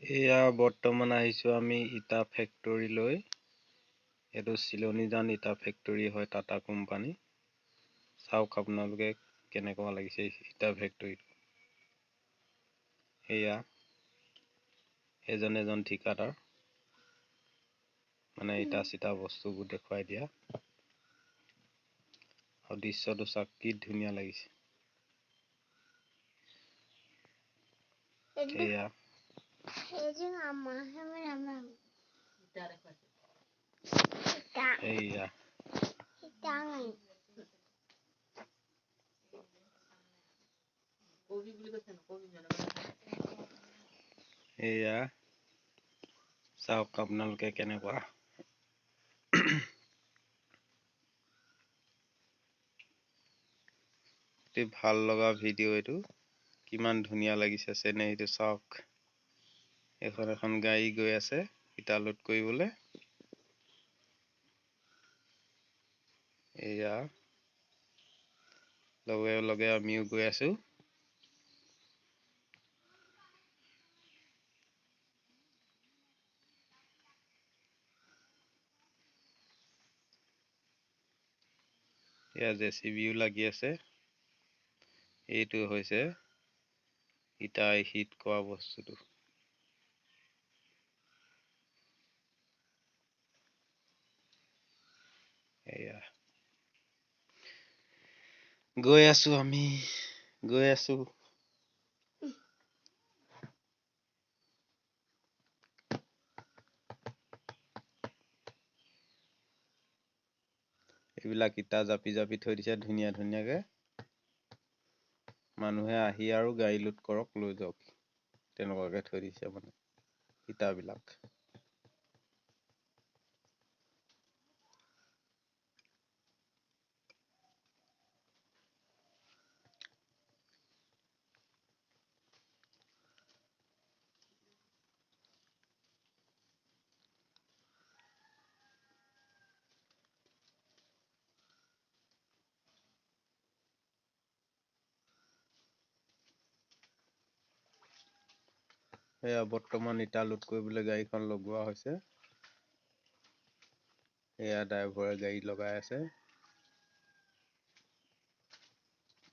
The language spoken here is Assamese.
এয়া বৰ্তমান আহিছো আমি ইটা ফেক্টৰীলৈ। এইটো siloni ইটা ফেক্টৰী হয়, টাটা কোম্পানী। চাওক আপোনালোকে কেনেকুৱা লাগিছে ইটা ফেক্টৰীটো। এয়া এজন ঠিকাদাৰ, মানে ইটা চিটা বস্তুবোৰ দেখুৱাই দিয়া। আৰু দৃশ্যটো চাওক কি ধুনীয়া লাগিছে। এয়া এয়া এয়া চাওক আপোনালোকে কেনেকুৱা। অতি ভাল লগা ভিডিঅ' এইটো। কিমান ধুনীয়া লাগিছে চেনেৰীটো চাওক। এখন গাড়ী গৈ আছে ইটা লোড কৰিবলৈ। এয়া লগে লগে আমিও গৈ আছো। এয়া জেচিবিও লাগি আছে। এইটো হৈছে ইটা হিট কৰা বস্তুটো। এয়া গৈ আছো আমি, গৈ আছো। এইবিলাক ইটা জাপি জাপি থৈ দিছে ধুনীয়া ধুনীয়াকে। মানুহে আহি আৰু গাড়ী লোড কৰক, লৈ যাওক। তেনেকুৱাকে থৈ দিছে মানে ইটাবিলাক। এয়া বৰ্তমান ইটা লোড কৰিবলৈ গাড়ীখন লগোৱা হৈছে। এয়া ড্ৰাইভাৰে গাড়ী লগাই আছে।